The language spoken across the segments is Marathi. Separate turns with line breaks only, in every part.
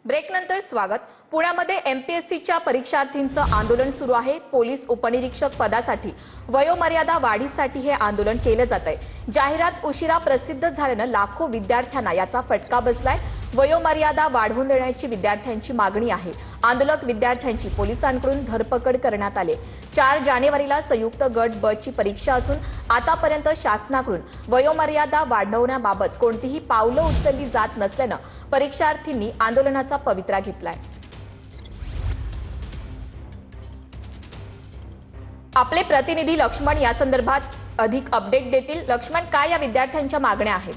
ब्रेकनंतर स्वागत। पुण्यामध्ये एमपीएससीच्या परीक्षार्थींचं आंदोलन सुरू आहे। पोलीस उपनिरीक्षक पदासाठी वयोमर्यादा वाढीसाठी हे आंदोलन केलं जात आहे। जाहिरात उशिरा प्रसिद्ध झाल्यानं लाखो विद्यार्थ्यांना याचा फटका बसलाय। वयोमर्यादा वाढवून देण्याची विद्यार्थ्यांची मागणी आहे। आंदोलक विद्यार्थ्यांची पोलिसांकडून धरपकड करण्यात आली। 4 जानेवारीला संयुक्त गट ब ची परीक्षा असून आतापर्यंत शासनाकडून वयोमर्यादा वाढवण्याबाबत कोणतीही पावलं उचलली जात नसल्यानं परीक्षार्थींनी आंदोलनाचा पवित्रा घेतलाय। आपले प्रतिनिधी लक्ष्मण या संदर्भात अधिक अपडेट देतील। लक्ष्मण, काय या विद्यार्थ्यांच्या मागण्या आहेत?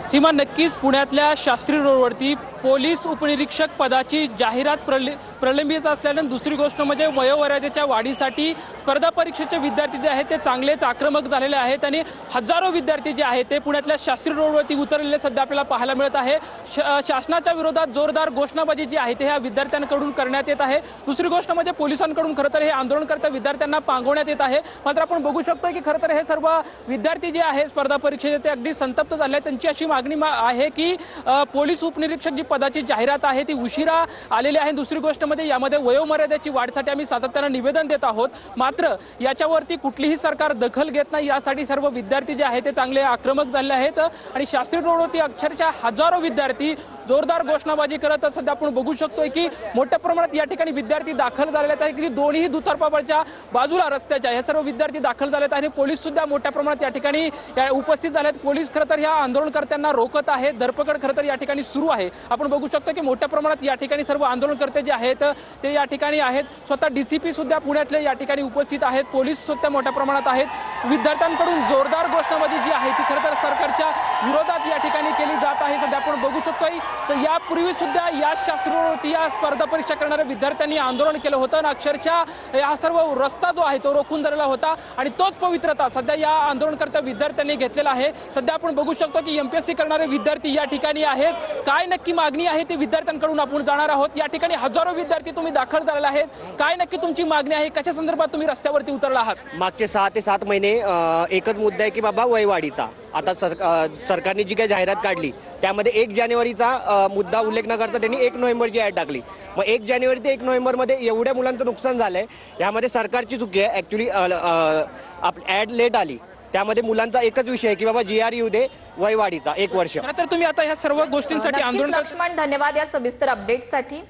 सीमा, नक्कीच पुण्यातल्या शास्त्री रोडवरती पोलीस उपनिरीक्षक पदाची जाहिरात प्रलंबित असल्यानं दुसरी गोष्ट म्हणजे वयोमर्यादेच्या वाढीसाठी स्पर्धा परीक्षेचे विद्यार्थी जे आहेत ते चांगलेच आक्रमक झालेले आहेत आणि हजारो विद्यार्थी जे आहेत ते पुण्यातल्या शास्त्री रोडवरती उतरलेले सध्या आपल्याला पाहायला मिळत आहे। शासनाच्या विरोधात जोरदार घोषणाबाजी जी आहे ते ह्या विद्यार्थ्यांकडून करण्यात येत आहे। दुसरी गोष्ट म्हणजे पोलिसांकडून खरं तर हे आंदोलनकर्ता विद्यार्थ्यांना पांगवण्यात येत आहे। मात्र आपण बघू शकतो की खरं तर हे सर्व विद्यार्थी जे आहेत स्पर्धा परीक्षेचे ते अगदी संतप्त झाले आहेत। त्यांची अशी मागणी आहे की पोलीस उपनिरीक्षक जी पदाची जाहिरात आहे ती उशिरा आलेली आहे। दुसरी गोष्ट म्हणजे यामध्ये वयोमर्यादेची वाढीसाठी आम्ही सातत्यानं निवेदन देत आहोत, मात्र याच्यावरती कुठलीही सरकार दखल घेत नाही। यासाठी सर्व विद्यार्थी जे आहेत ते चांगले आक्रमक झाले आहेत आणि शास्त्री रोडवरती अक्षरशः हजारो विद्यार्थी जोरदार घोषणाबाजी करत सध्या आपण बघू शकतोय की मोठ्या प्रमाणात या ठिकाणी विद्यार्थी दाखल झालेले आहेत की दोन्ही दुतर्फावरच्या बाजूला रस्त्याच्या हे सर्व विद्यार्थी दाखल झालेत आणि पोलीस सुद्धा मोठ्या प्रमाणात या ठिकाणी उपस्थित झालेत। पोलीस खरं तर ह्या आंदोलनकर्त्यांना रोखत आहेत। धरपकड खरं तर या ठिकाणी सुरू आहे। आपण बघू शकतो की मोठ्या प्रमाणात या ठिकाणी सर्व आंदोलनकर्ते जे आहेत ते या ठिकाणी आहेत। स्वतः डीसीपी सुद्धा पुण्यातले या ठिकाणी उपस्थित आहेत। पोलीस सुद्धा मोठ्या प्रमाणात आहेत। विद्यार्थ्यांकडून जोरदार घोषणाबाजी जी आहे ती खरं तर सरकारच्या विरोधात या ठिकाणी केली जात आहे। सध्या आपण बघू शकतोय यापूर्वी सुद्धा या शास्त्रोवरती या स्पर्धा परीक्षा करणाऱ्या विद्यार्थ्यांनी आंदोलन केलं होतं आणि अक्षरशः हा सर्व रस्ता जो आहे तो रोखून धरला होता आणि तोच पवित्रता सध्या या आंदोलनकर्त्या विद्यार्थ्यांनी घेतलेला आहे। सध्या आपण बघू शकतो की एमपीएससी करणारे विद्यार्थी या ठिकाणी आहेत। काय नक्की मागणी आहे ते विद्यार्थ्यांकडून आपण जाणार आहोत। या ठिकाणी हजारो विद्यार्थी तुम्ही दाखल झालेले आहेत। काय नक्की तुमची मागणी आहे? कशा संदर्भात तुम्ही रस्त्यावरती उतरला आहात?
मागचे 6 ते 7 महिने एकच मुद्दा आहे की बाबा वयवाढीचा। आता सरकारने जी काही जाहिरात काढली त्यामध्ये 1 जानेवारीचा मुद्दा उल्लेख न करता त्यांनी 1 नोव्हेंबरची ॲड टाकली। मग 1 जानेवारी ते 1 नोव्हेंबरमध्ये एवढ्या मुलांचं नुकसान झालंय। यामध्ये सरकारची चुकी आहे। ॲक्च्युली ॲड लेट आली, त्यामध्ये मुलांचा एकच विषय आहे की बाबा GR येऊ दे वयवाढीचा 1 वर्ष।
तर तुम्ही आता ह्या सर्व गोष्टींसाठी आंदोलन
लक्ष्मण, धन्यवाद या सविस्तर अपडेटसाठी।